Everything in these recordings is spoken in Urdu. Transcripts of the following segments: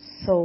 100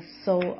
100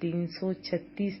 336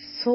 100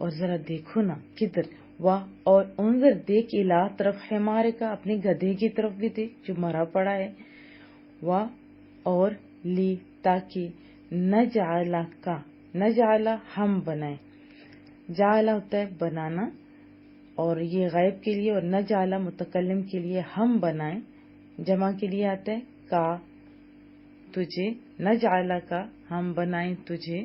اور ذرا دیکھو نا کدھر، واہ اور انظر دیکھ الا طرف حمارے کا، اپنے گدھے کی طرف بھی دیکھ جو مرا پڑا ہے، واہ اور لی تاکہ نجعلہ کا، نجعلہ ہم بنائیں، جعلہ ہوتا ہے بنانا اور یہ غائب کے لیے، اور نجعلہ متکلم کے لیے ہم بنائیں، جمع کے لیے آتا ہے کا، تجھے نجعلہ کا ہم بنائیں تجھے،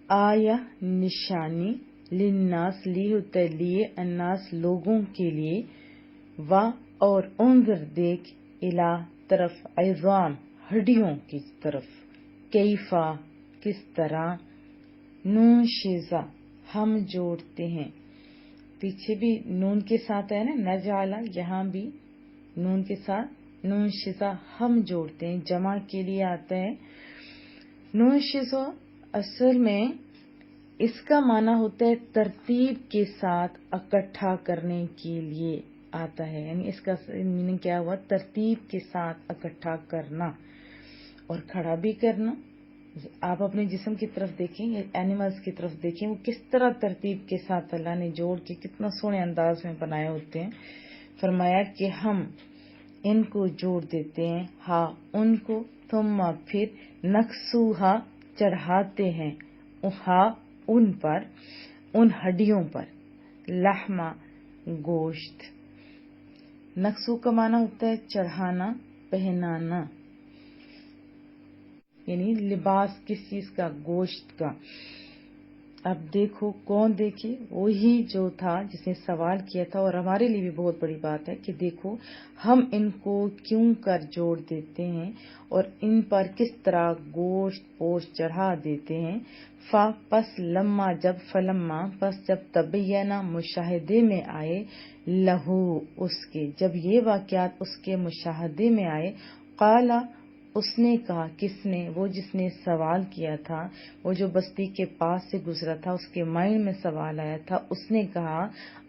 آیا نشانی، للناس لی ہوتا ہے لیے، الناس لوگوں کے لیے، وا اور انظر دیکھ الا طرف عظام ہڈیوں کی طرف، کیفا کس طرح، ننشزہ ہم جوڑتے ہیں، پیچھے بھی نون کے ساتھ ہے نا نجعلہ، یہاں بھی نون کے ساتھ ننشزہ ہم جوڑتے ہیں، جمع کے لیے آتا ہے ننشزہ، اصل میں اس کا معنی ہوتا ہے ترتیب کے ساتھ اکٹھا کرنے کے لیے آتا ہے، یعنی اس کا میننگ کیا ہوا، ترتیب کے ساتھ اکٹھا کرنا اور کھڑا بھی کرنا۔ آپ اپنے جسم کی طرف دیکھیں یا اینیملز کی طرف دیکھیں، وہ کس طرح ترتیب کے ساتھ اللہ نے جوڑ کے کتنا سونے انداز میں بنائے ہوتے ہیں۔ فرمایا کہ ہم ان کو جوڑ دیتے ہیں، ہاں ان کو، ثم پھر نکسوہا چڑھاتے ہیں، ہاں ان پر، ان ہڈیوں پر، لحمہ گوشت، نکسو کا معنی ہوتا ہے چڑھانا، پہنانا، یعنی لباس کس چیز کا، گوشت کا۔ اب دیکھو کون دیکھے، وہی جو تھا جس نے سوال کیا تھا، اور ہمارے لیے بھی بہت بڑی بات ہے کہ دیکھو ہم ان کو کیوں کر جوڑ دیتے ہیں اور ان پر کس طرح گوشت پوش چڑھا دیتے ہیں۔ پس لما جب، فلما پس جب، تبینہ مشاہدے میں آئے، لہو اس کے، جب یہ واقعات اس کے مشاہدے میں آئے، قالا اس نے کہا، کس نے، وہ جس نے سوال کیا تھا، وہ جو بستی کے پاس سے گزرا تھا، اس کے مائنڈ میں سوال آیا تھا، اس نے کہا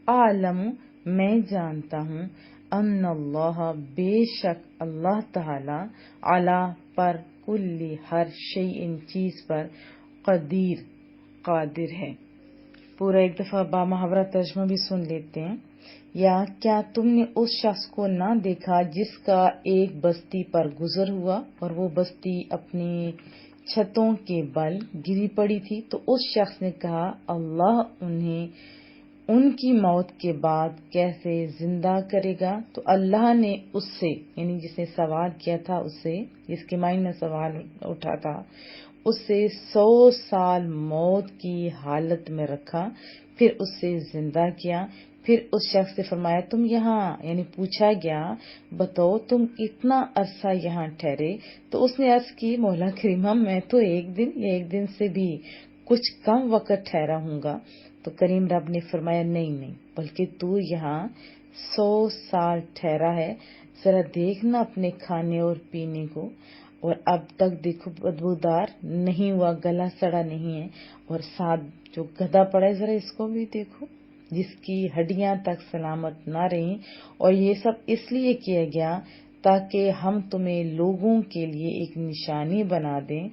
عالم میں جانتا ہوں، ان اللہ بے شک اللہ تعالی، علی پر، کل ہر شیء چیز پر، قادر ہے۔ پورا ایک دفعہ با محاورہ ترجمہ بھی سن لیتے ہیں۔ یا کیا تم نے اس شخص کو نہ دیکھا جس کا ایک بستی پر گزر ہوا اور وہ بستی اپنی چھتوں کے بل گری پڑی تھی، تو اس شخص نے کہا اللہ انہیں ان کی موت کے بعد کیسے زندہ کرے گا، تو اللہ نے اس سے، یعنی جس نے سوال کیا تھا اس سے، جس کے مائنڈ میں سوال اٹھا تھا، اس سے 100 سال موت کی حالت میں رکھا، پھر اس سے زندہ کیا۔ پھر اس شخص سے فرمایا تم یہاں، یعنی پوچھا گیا بتاؤ تم اتنا عرصہ یہاں ٹھہرے، تو اس نے عرض کی مولا کریمہ میں تو ایک دن یا ایک دن سے بھی کچھ کم وقت ٹھہرا ہوں گا۔ تو کریم رب نے فرمایا نہیں بلکہ تو یہاں 100 سال ٹھہرا ہے، ذرا دیکھنا اپنے کھانے اور پینے کو، اور اب تک دیکھو بدبودار نہیں ہوا، گلا سڑا نہیں ہے، اور ساتھ جو گدھا پڑا ہے ذرا اس کو بھی دیکھو جس کی ہڈیاں تک سلامت نہ رہیں، اور یہ سب اس لیے کیا گیا تاکہ ہم تمہیں لوگوں کے لیے ایک نشانی بنا دیں،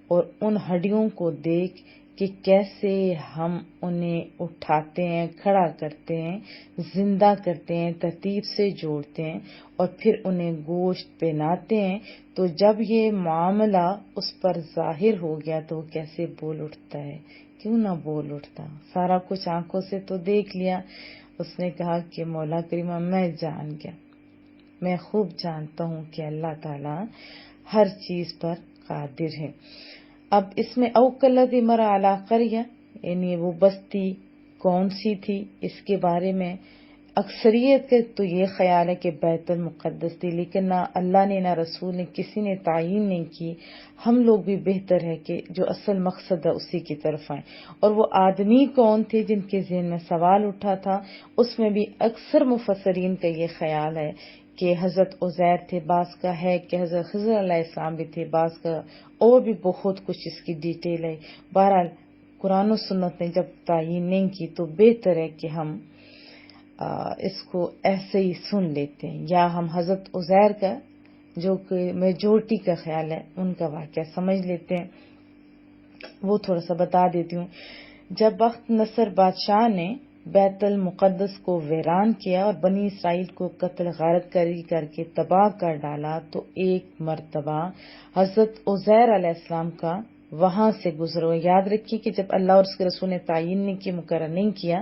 اور ان ہڈیوں کو دیکھ کہ کیسے ہم انہیں اٹھاتے ہیں، کھڑا کرتے ہیں، زندہ کرتے ہیں، ترتیب سے جوڑتے ہیں، اور پھر انہیں گوشت پہناتے ہیں۔ تو جب یہ معاملہ اس پر ظاہر ہو گیا تو وہ کیسے بول اٹھتا ہے، کیوں نہ بول اٹھتا، سارا کچھ آنکھوں سے تو دیکھ لیا۔ اس نے کہا کہ مولا کریمہ میں جان گیا، میں خوب جانتا ہوں کہ اللہ تعالی ہر چیز پر قادر ہے۔ اب اس میں اوکلذی مر علی قریہ، یعنی وہ بستی کون سی تھی، اس کے بارے میں اکثریت کے تو یہ خیال ہے کہ بیت المقدس تھی، لیکن نہ اللہ نے نہ رسول نے کسی نے تعین نہیں کی۔ ہم لوگ بھی بہتر ہے کہ جو اصل مقصد ہے اسی کی طرف آئیں۔ اور وہ آدمی کون تھے جن کے ذہن میں سوال اٹھا تھا، اس میں بھی اکثر مفسرین کا یہ خیال ہے کہ حضرت عزیر تھے، بعض کا ہے کہ حضرت خضر علیہ السلام بھی تھے، بعض کا اور بھی بہت کچھ اس کی ڈیٹیل ہے۔ بہرحال قرآن و سنت نے جب تعین نہیں کی تو بہتر ہے کہ ہم اس کو ایسے ہی سن لیتے ہیں، یا ہم حضرت عزیر کا جو کہ میجورٹی کا خیال ہے ان کا واقعہ سمجھ لیتے ہیں۔ وہ تھوڑا سا بتا دیتی ہوں۔ جب بخت نصر بادشاہ نے بیت المقدس کو ویران کیا اور بنی اسرائیل کو قتل غارت کر کے تباہ کر ڈالا تو ایک مرتبہ حضرت عزیر علیہ السلام کا وہاں سے گزرو. یاد رکھیے کہ جب اللہ اور اس کے رسول نے تعین نہیں کی، مقرر نہیں کیا،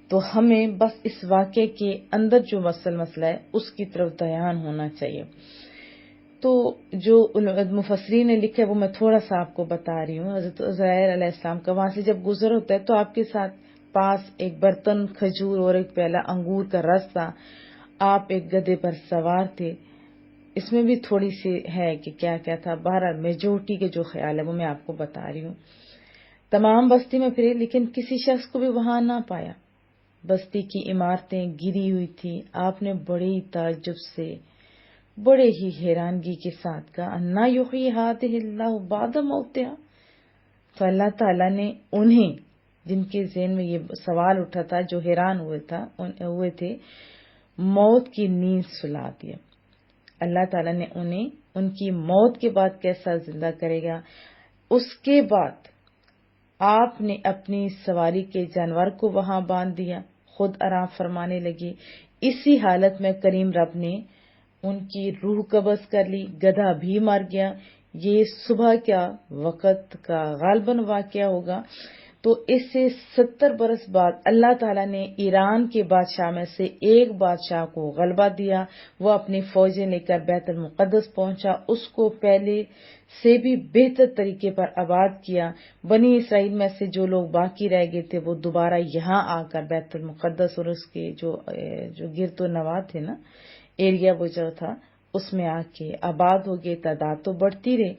تو ہمیں بس اس واقعے کے اندر جو مسئلہ ہے اس کی طرف دھیان ہونا چاہیے. تو جو مفسرین نے لکھا ہے وہ میں تھوڑا سا آپ کو بتا رہی ہوں. حضرت عزیر علیہ السلام کا وہاں سے جب گزر ہوتا ہے تو آپ کے ساتھ پاس ایک برتن کھجور اور ایک پیالہ انگور کا رس تھا. آپ ایک گدھے پر سوار تھے. اس میں بھی تھوڑی سی ہے کہ کیا کیا تھا. بہرحال میجورٹی کے جو خیال ہے وہ میں آپ کو بتا رہی ہوں. تمام بستی میں پھرے لیکن کسی شخص کو بھی وہاں نہ پایا. بستی کی عمارتیں گری ہوئی تھی. آپ نے بڑے ہی تعجب سے، بڑے ہی حیرانگی کے ساتھ کہا انا یحیی ہذہ اللہ بعد موتہا. تو اللہ تعالیٰ نے انہیں، جن کے ذہن میں یہ سوال اٹھا تھا، جو حیران ہوئے تھے، موت کی نیند سلا دیا. اللہ تعالیٰ نے انہیں ان کی موت کے بعد کیسا زندہ کرے گا. اس کے بعد آپ نے اپنی سواری کے جانور کو وہاں باندھ دیا، خود آرام فرمانے لگے. اسی حالت میں کریم رب نے ان کی روح قبض کر لی. گدھا بھی مر گیا. یہ صبح کیا وقت کا غالباً واقعہ ہوگا. تو اس سے 70 برس بعد اللہ تعالیٰ نے ایران کے بادشاہ میں سے ایک بادشاہ کو غلبہ دیا. وہ اپنی فوجیں لے کر بیت المقدس پہنچا. اس کو پہلے سے بھی بہتر طریقے پر آباد کیا. بنی اسرائیل میں سے جو لوگ باقی رہ گئے تھے وہ دوبارہ یہاں آ کر بیت المقدس اور اس کے جو گرد و نواح تھے نا، ایریا وہ جو تھا، اس میں آ کے آباد ہو گئے. تعداد تو بڑھتی رہی.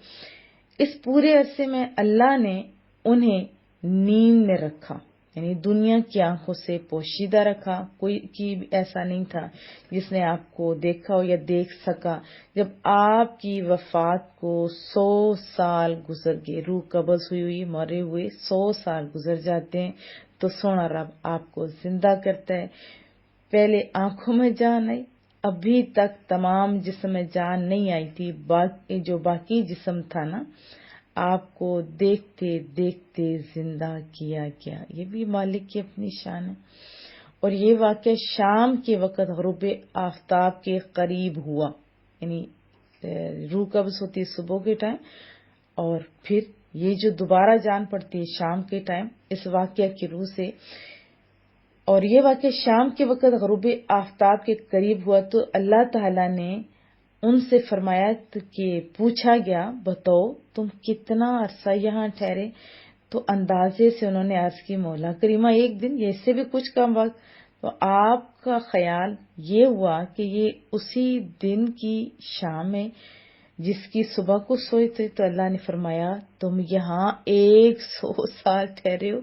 اس پورے عرصے میں اللہ نے انہیں نیند میں رکھا، یعنی دنیا کی آنکھوں سے پوشیدہ رکھا. کوئی کی ایسا نہیں تھا جس نے آپ کو دیکھا ہو یا دیکھ سکا. جب آپ کی وفات کو 100 سال گزر گئے، روح قبض ہوئی مرے ہوئے 100 سال گزر جاتے ہیں، تو سونا رب آپ کو زندہ کرتا ہے. پہلے آنکھوں میں جان آئی، ابھی تک تمام جسم میں جان نہیں آئی تھی. جو باقی جسم تھا نا، آپ کو دیکھتے دیکھتے زندہ کیا گیا. یہ بھی مالک کی اپنی شان ہے. اور یہ واقعہ شام کے وقت غروب آفتاب کے قریب ہوا، یعنی روح قبض ہوتی صبح کے ٹائم، اور پھر یہ جو دوبارہ جان پڑتی ہے شام کے ٹائم اس واقعہ کی روح سے. اور یہ واقعہ شام کے وقت غروب آفتاب کے قریب ہوا تو اللہ تعالیٰ نے ان سے فرمایا کہ پوچھا گیا بتاؤ تم کتنا عرصہ یہاں ٹھہرے. تو اندازے سے انہوں نے عرض کی مولا کریمہ ایک دن، یا اس سے بھی کچھ کم وقت. تو آپ کا خیال یہ ہوا کہ یہ اسی دن کی شام ہے جس کی صبح کو سوئے تھے. تو اللہ نے فرمایا تم یہاں 100 سال ٹھہرے ہو،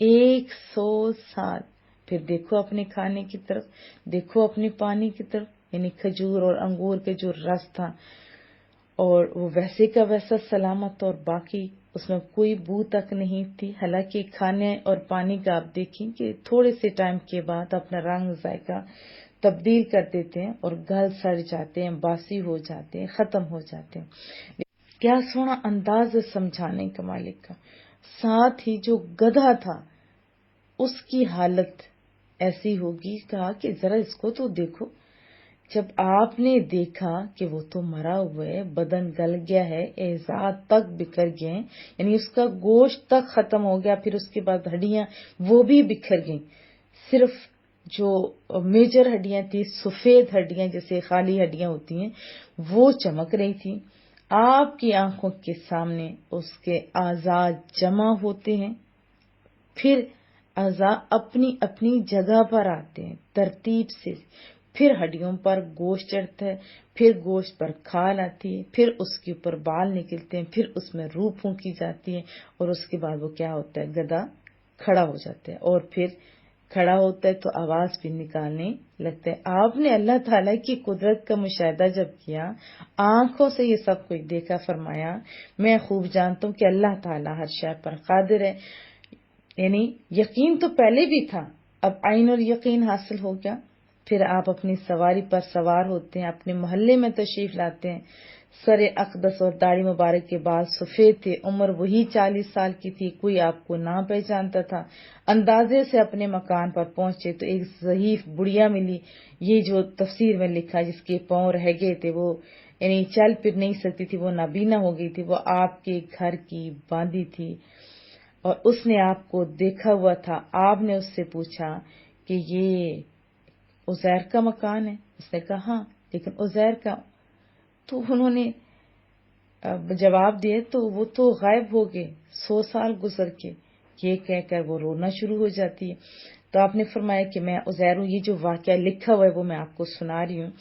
100 سال. پھر دیکھو اپنے کھانے کی طرف، دیکھو اپنے پانی کی طرف، یعنی کھجور اور انگور کے جو رس تھا، اور وہ ویسے کا ویسا سلامت، اور باقی اس میں کوئی بو تک نہیں تھی. حالانکہ کھانے اور پانی کا آپ دیکھیں کہ تھوڑے سے ٹائم کے بعد اپنا رنگ ذائقہ تبدیل کر دیتے ہیں اور گل سڑ جاتے ہیں، باسی ہو جاتے ہیں، ختم ہو جاتے ہیں. کیا سونا انداز ہے سمجھانے کا مالک کا. ساتھ ہی جو گدھا تھا اس کی حالت ایسی ہوگی. کہا کہ ذرا اس کو تو دیکھو. جب آپ نے دیکھا کہ وہ تو مرا ہوا ہے، بدن گل گیا ہے، اعضاء تک بکھر گئے ہیں، یعنی اس کا گوشت تک ختم ہو گیا. پھر اس کے بعد ہڈیاں وہ بھی بکھر گئیں. صرف جو میجر ہڈیاں تھی، سفید ہڈیاں جیسے خالی ہڈیاں ہوتی ہیں، وہ چمک رہی تھی. آپ کی آنکھوں کے سامنے اس کے اعضاء جمع ہوتے ہیں. پھر اعضاء اپنی اپنی جگہ پر آتے ہیں ترتیب سے. پھر ہڈیوں پر گوشت چڑھتا ہے، پھر گوشت پر کھال آتی ہے، پھر اس کے اوپر بال نکلتے ہیں، پھر اس میں روح پھونکی جاتی ہے، اور اس کے بعد وہ کیا ہوتا ہے، گدھا کھڑا ہو جاتا ہے. اور پھر کھڑا ہوتا ہے تو آواز بھی نکالنے لگتا ہے. آپ نے اللہ تعالیٰ کی قدرت کا مشاہدہ جب کیا، آنکھوں سے یہ سب کچھ دیکھا، فرمایا میں خوب جانتا ہوں کہ اللہ تعالیٰ ہر شے پر قادر ہے. یعنی یقین تو پہلے بھی تھا، اب عین اور یقین حاصل ہو گیا. پھر آپ اپنی سواری پر سوار ہوتے ہیں، اپنے محلے میں تشریف لاتے ہیں. سر اقدس اور داڑھی مبارک کے بال سفید تھے، عمر وہی 40 سال کی تھی، کوئی آپ کو نہ پہچانتا تھا۔ اندازے سے اپنے مکان پر پہنچے تو ایک ضعیف بڑھیا ملی، یہ جو تفسیر میں لکھا جس کے پاؤں رہ گئے تھے، وہ یعنی چل پھر نہیں سکتی تھی، وہ نابینا ہو گئی تھی، وہ آپ کے گھر کی باندھی تھی اور اس نے آپ کو دیکھا ہوا تھا۔ آپ نے اس سے پوچھا کہ یہ عزیر کا مکان ہے؟ اس نے کہا ہاں، لیکن عزیر کا، تو انہوں نے جواب دیا تو وہ تو غائب ہو گئے 100 سال گزر کے، یہ کہہ کر وہ رونا شروع ہو جاتی ہے۔ تو آپ نے فرمایا کہ میں عزیر ہوں، یہ جو واقعہ لکھا ہوا ہے وہ میں آپ کو سنا رہی ہوں۔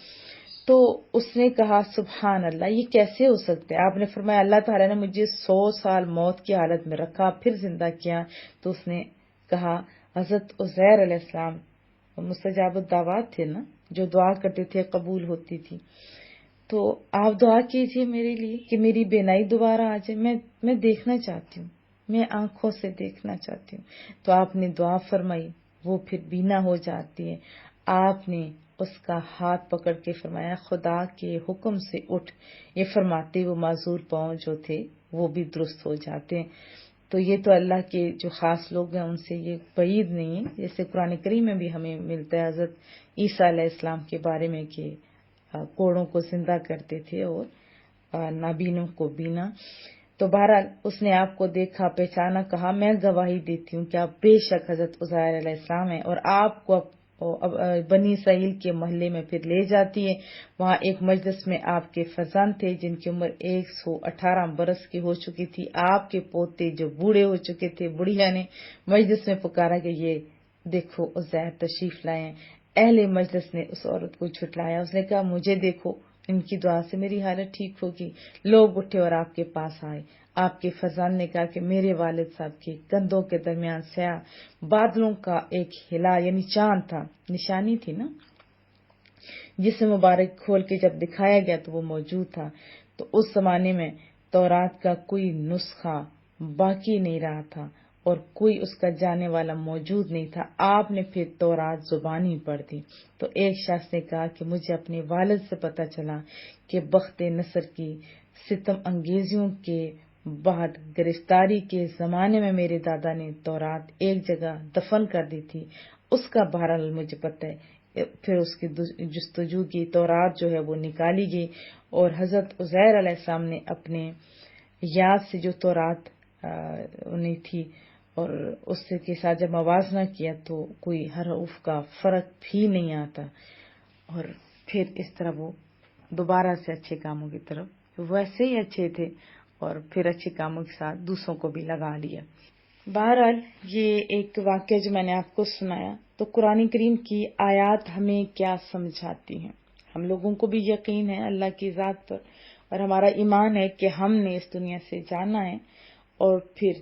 تو اس نے کہا سبحان اللہ، یہ کیسے ہو سکتا ہے؟ آپ نے فرمایا اللہ تعالیٰ نے مجھے 100 سال موت کی حالت میں رکھا، پھر زندہ کیا۔ تو اس نے کہا حضرت عزیر علیہ السلام مستجاب الدعوات تھے نا، جو دعا کرتے تھے قبول ہوتی تھی، تو آپ دعا کیجئے میرے لیے کہ میری بینائی دوبارہ آ جائے، میں دیکھنا چاہتی ہوں، میں آنکھوں سے دیکھنا چاہتی ہوں۔ تو آپ نے دعا فرمائی، وہ پھر بینا ہو جاتی ہے۔ آپ نے اس کا ہاتھ پکڑ کے فرمایا خدا کے حکم سے اٹھ، یہ فرماتے وہ معذور پاؤں جو تھے وہ بھی درست ہو جاتے ہیں۔ تو یہ تو اللہ کے جو خاص لوگ ہیں ان سے یہ بعید نہیں ہے، جیسے قرآن کریم میں بھی ہمیں ملتا ہے حضرت عیسیٰ علیہ السلام کے بارے میں کہ کوڑوں کو زندہ کرتے تھے اور نابینوں کو بینا۔ تو بہرحال اس نے آپ کو دیکھا، پہچانا، کہا میں گواہی دیتی ہوں کہ آپ بے شک حضرت عزیر علیہ السلام ہیں، اور آپ کو بنی اسرائیل کے محلے میں پھر لے جاتی ہے۔ وہاں ایک مجلس میں آپ کے فرزند تھے جن کی عمر 118 برس کی ہو چکی تھی، آپ کے پوتے جو بوڑھے ہو چکے تھے۔ بڑھیا نے مجلس میں پکارا کہ یہ دیکھو عزیر تشریف لائے ہیں۔ اہل مجلس نے اس عورت کو جھٹلایا، اس نے کہا مجھے دیکھو، ان کی دعا سے میری حالت ٹھیک ہوگی۔ لوگ اٹھے اور آپ کے پاس آئے۔ آپ کے فرزند نے کہا کہ میرے والد صاحب کے کندھوں کے درمیان سیاہ بادلوں کا ایک ہلا یعنی چاند تھا، نشانی تھی نا، جسے مبارک کھول کے جب دکھایا گیا تو وہ موجود تھا۔ تو اس زمانے میں تورات کا کوئی نسخہ باقی نہیں رہا تھا اور کوئی اس کا جاننے والا موجود نہیں تھا۔ آپ نے پھر تورات زبانی پڑھ دی۔ تو ایک شخص نے کہا کہ مجھے اپنے والد سے پتہ چلا کہ بخت نصر کی ستم انگیزیوں کے بعد گرفتاری کے زمانے میں میرے دادا نے تورات ایک جگہ دفن کر دی تھی، اس کا بہرحال مجھے پتہ ہے۔ پھر اس کی جستجو کی، تورات جو ہے وہ نکالی گئی اور حضرت عزیر علیہ السلام نے اپنے یاد سے جو تورات انہیں تھی اور اس کے ساتھ جب موازنہ کیا تو کوئی حروف کا فرق بھی نہیں آتا، اور پھر اس طرح وہ دوبارہ سے اچھے کاموں کی طرف ویسے ہی اچھے تھے اور پھر اچھے کاموں کے ساتھ دوسروں کو بھی لگا لیا۔ بہرحال یہ ایک واقعہ جو میں نے آپ کو سنایا، تو قرآن کریم کی آیات ہمیں کیا سمجھاتی ہیں؟ ہم لوگوں کو بھی یقین ہے اللہ کی ذات پر اور ہمارا ایمان ہے کہ ہم نے اس دنیا سے جانا ہے اور پھر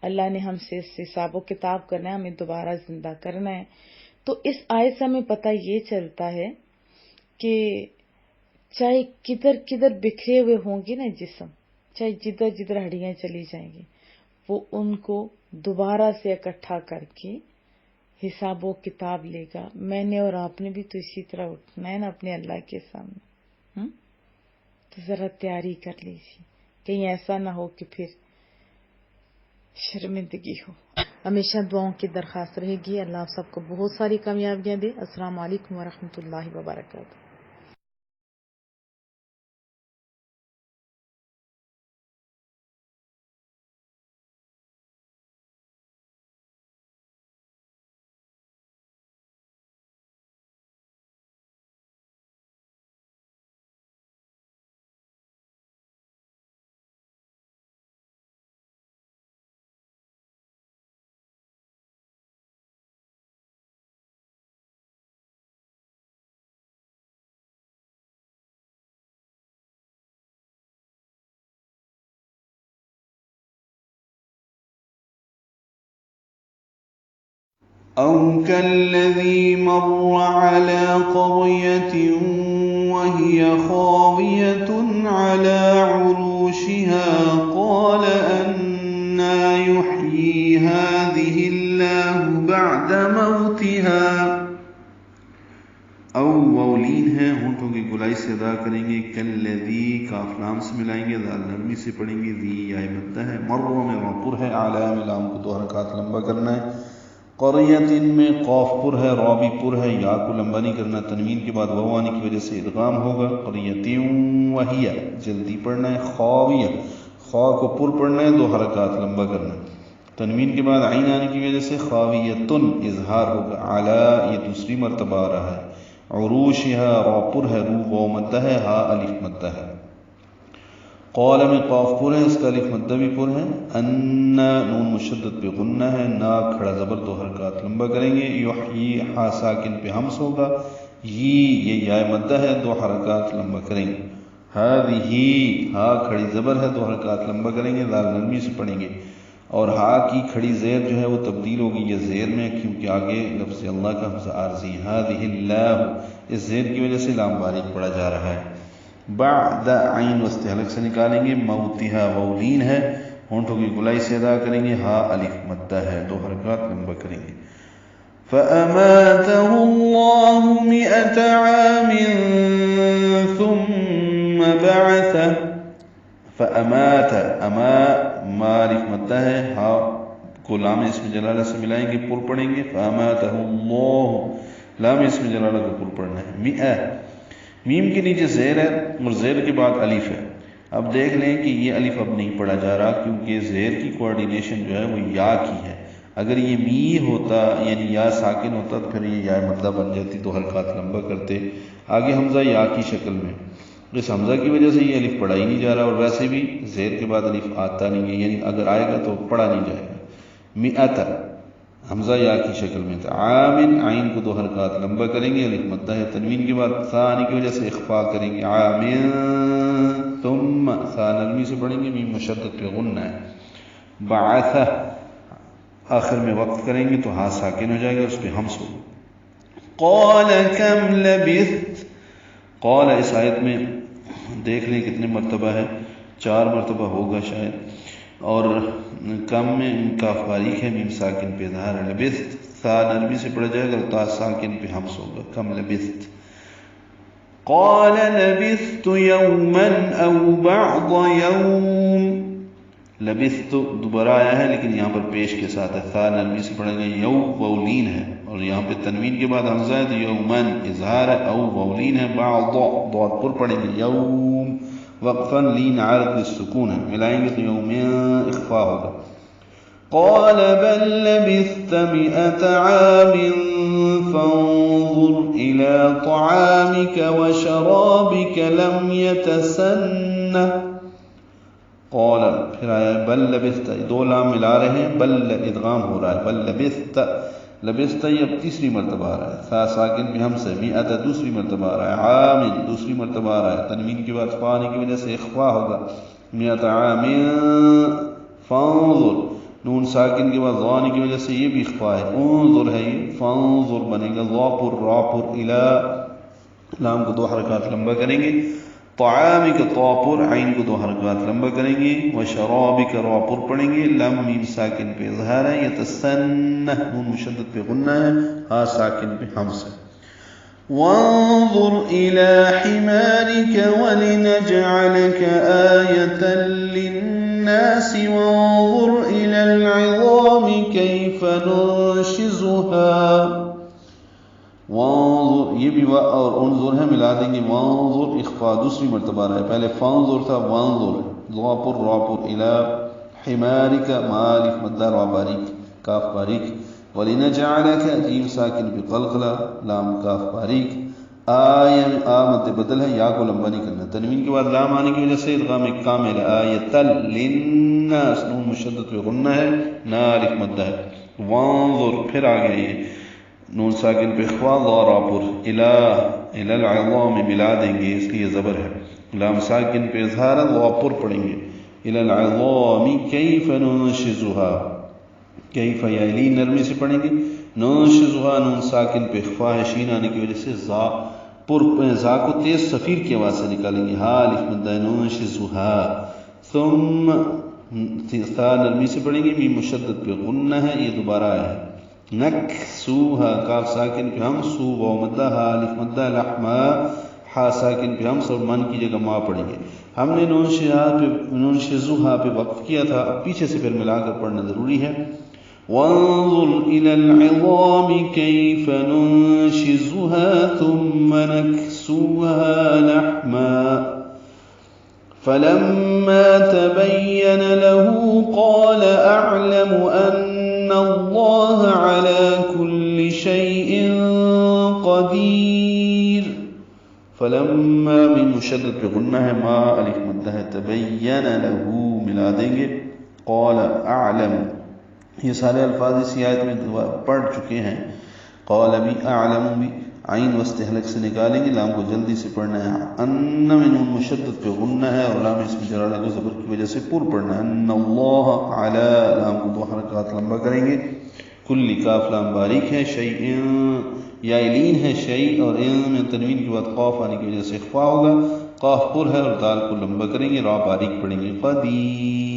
اللہ نے ہم سے حساب و کتاب کرنا ہے، ہمیں دوبارہ زندہ کرنا ہے۔ تو اس آیت سے ہمیں پتہ یہ چلتا ہے کہ چاہے کدھر کدھر بکھرے ہوئے ہوں گے نا جسم، چاہے جدھر جدھر ہڈیاں چلی جائیں گی، وہ ان کو دوبارہ سے اکٹھا کر کے حساب و کتاب لے گا۔ میں نے اور آپ نے بھی تو اسی طرح اٹھنا ہے نا اپنے اللہ کے سامنے۔ تو ذرا تیاری کر لیجیے، کہیں ایسا نہ ہو کہ پھر شرمندگی ہو۔ ہمیشہ دعاؤں کی درخواست رہے گی۔ اللہ آپ سب کو بہت ساری کامیابیاں دے۔ السلام علیکم ورحمۃ اللہ وبرکاتہ۔ أَوْ كَالَّذِي مَرَّ عَلَىٰ قَرْيَةٍ وَهِيَ خَاوِيَةٌ عَلَىٰ عُرُوشِهَا قَالَ أَنَّىٰ يُحْيِي هَٰذِهِ اللَّهُ بَعْدَ مَوْتِهَا۔ او واولین ہیں ہونٹوں کی گولائی سے ادا کریں گے، کالذی کاف لام سے ملائیں گے، دال نرمی سے پڑھیں گے، ذی یا مدہ ہے، مرو میں را پر ہے، اعلیٰ میں لام کو 2 حرکات لمبا کرنا ہے، قریتن میں قاف پر ہے، را بھی پر ہے، یا کو لمبا نہیں کرنا، تنوین کے بعد واو آنے کی وجہ سے ادغام ہوگا، قریتن وہیہ جلدی پڑھنا ہے، خاویہ خا کو پر پڑھنا ہے، 2 حرکات لمبا کرنا ہے، تنوین کے بعد عین آنے کی وجہ سے خاویتن اظہار ہوگا، اعلیٰ یہ دوسری مرتبہ آ رہا ہے، عروشہا را پر ہے، رو واو مدہ ہے، ہا الف مدہ ہے، قال میں قاف پر ہے، اس کا الف مدہ بھی پر ہے، ان نون مشدد پہ غنہ ہے، نا کھڑا زبر 2 حرکات لمبا کریں گے، یحیی ہا ساکن پہ ہمس ہوگا، یہ یا مدہ ہے، 2 حرکات لمبا کریں گے، ہذہ ہا کھڑی زبر ہے، 2 حرکات لمبا کریں گے، دال نرمی سے پڑھیں گے، اور ہا کی کھڑی زیر جو ہے وہ تبدیل ہوگی یہ زیر میں، کیونکہ آگے لفظ اللہ کا حمزہ عارضی، ہذہ اللہ، اس زیر کی وجہ سے لام باریک پڑھا جا رہا ہے، بعد عین وسط حلق سے نکالیں گے، موتہا وولین ہے، ہونٹوں کی گلائی سے ادا کریں گے، ہا الف مدہ ہے، 2 حرکات لمبا کریں گے، فَأَمَاتَهُ اللَّهُ 100 عَامٍ ثُمَّ بَعَثَهُ، فَأَمَاتَ اما ما الف مدہ ہے، ہا کو لام اسم جلالہ سے ملائیں گے، پر پڑھیں گے، فَأَمَاتَهُ اللَّهُ لام اسم جلالہ کو پر پڑھنا ہے، 100 میم کے نیچے زیر ہے اور زیر کے بعد الف ہے، اب دیکھ لیں کہ یہ الف اب نہیں پڑھا جا رہا کیونکہ زیر کی کوارڈینیشن جو ہے وہ یا کی ہے، اگر یہ می ہوتا یعنی یا ساکن ہوتا تو پھر یہ یا مدہ بن جاتی، 2 حرکات لمبا کرتے، آگے حمزہ یا کی شکل میں، اس حمزہ کی وجہ سے یہ الف پڑھا ہی نہیں جا رہا، اور ویسے بھی زیر کے بعد الف آتا نہیں ہے، یعنی اگر آئے گا تو پڑھا نہیں جائے گا، مئت حمزہ یا کی شکل میں تھا، عامن عین کو 2 حرکات لمبا کریں گے، الف مدہ ہے، تنوین کے بعد ثا آنے کی وجہ سے اخفا کریں گے، عامن ثم ثا نرمی سے پڑھیں گے، میم مشدد پہ غنہ ہے، بعث آخر میں وقت کریں گے تو ہا ساکن ہو جائے گا، اس پہ ہمس ہو، قال کم لبثت، قال اس آیت میں دیکھ لیں کتنے مرتبہ ہے، 4 مرتبہ ہوگا شاید، اور کم میں کاف باریک ہے، میم ساکن پہ اظہار ہے، لبثت ثا نرمی سے پڑھا جائے گا، تا ساکن پہ ہمس ہوگا، کم لبثت، قال لبثت یوما او بعض یوم، لبثت دوبارہ آیا ہے لیکن یہاں پر پیش کے ساتھ ہے، ثا نرمی سے پڑھیں گے، یو وولین ہے، اور یہاں پہ تنوین کے بعد حمزہ ہے تو یومن اظہار ہے، او وولین ہے، بعض ضاد پر پڑھیں گے، یوم وقفاً لین عارض للسکون ہے، ملائیں گے تو یوم اخفا ہوگا، قال بل لبثت 100 عام فانظر الى طعامك وشرابك لم يتسنه، قال پھر آیا بل لبثت، 2 لام ملا رہے ہیں، بل ادغام ہو رہا ہے، بل لبثت، لبثت یہ اب تیسری مرتبہ آ رہا ہے، ثا ساکن پہ ہم سے، مئت دوسری مرتبہ آ رہا ہے، عام دوسری مرتبہ آ رہا ہے، تنوین کے بعد فا آنے کی وجہ سے اخفا ہوگا، 100 عام فانظر، نون ساکن کے بعد ضا آنے کی وجہ سے یہ بھی اخفا ہے، انظر ہے یہ، فانظر بنے گا، ضا پر را پر الى، لام کو 2 حرکات لمبا کریں گے، طعامک طا پر عین کو 2 حرکات لمبا کریں گے، وشرابک را پر پڑھیں گے، لم میم ساکن پہ اظہار ہے، یتسنہ نون مشدد پہ غنہ ہے، ہا ساکن پہ ہمس ہے، وانظر الى حمارك ولنجعلك آية للناس وانظر الى العظام كيف ننشزها، وانظر یہ بھی اور انظر ہے، ملا دیں گے، وانظر اخفا دوسری مرتبہ رہا ہے، پہلے فانظر تھا، وانظر ضا پر را پر الى حمارک مالک مدہ را باریک کاف باریک، ولنجعلک جیم ساکن پہ قلقلہ لام کاف باریک، مد بدل ہے، یا کو لمبا نہیں کرنا، تنوین کے بعد لام آنے کی وجہ سے ادغام کامل ہے، آیۃ للناس نون مشدد پہ غنہ ہے، نا الف مدہ ہے، وانظر پھر آگے یہ نون ساکن پہ خوا ضا را پر الى العظام ملا دیں گے، اس لیے زبر ہے، لام ساکن پہ اظہار ہے، ضا پر پڑھیں گے، الى العظام کیف ننشزها، کیف یا لین نرمی سے پڑھیں گے، ننشزها نون ساکن پہ اخفا ہے، شین آنے کی وجہ سے زا کو تیز صفیر کی آواز سے نکالیں گے، ہا الف مدہ ننشزها، ثم ثا نرمی سے پڑھیں گے، میم مشدد پہ غنہ ہے، یہ دوبارہ آیا ہے، نکسوها کاف ساکن پہ ہم، سو واو مدہ، ہا الف مدہ، لحما ہا ساکن پہ ہمس اور من کی جگہ ما پڑھیں گے. ہم نے نون شزوہا پہ وقف کیا تھا، اب پیچھے سے پھر ملا کر پڑھنا ضروری ہے. وانظر إلى العظام كيف ننشزها ثم نكسوها لحما فلما تبين له قال أعلم أن الله على كل شيء قدير. فلما من مشدد پہ غنہ ہے، ما الف مدہ ہے، تبین له ملا دیں گے، قال اعلم. یہ سارے الفاظ اسی آیت میں پڑھ چکے ہیں. قال بھی، اعلم بھی، عین وسط حلق سے نکالیں گے، لام کو جلدی سے پڑھنا ہے. ان میں نون مشدد پہ غنہ ہے اور لام اسم جلالہ کو زبر کی وجہ سے پور پڑھنا ہے. ان اللہ علی، لام کو 2 حرکات لمبا کریں گے. کل کاف لام باریک ہے، شیء یا لین ہے، شیء اور ان میں تنوین کے بعد قاف آنے کی وجہ سے اخفا ہوگا. قاف پر ہے اور دال کو لمبا کریں گے، را باریک پڑھیں گے. قدیر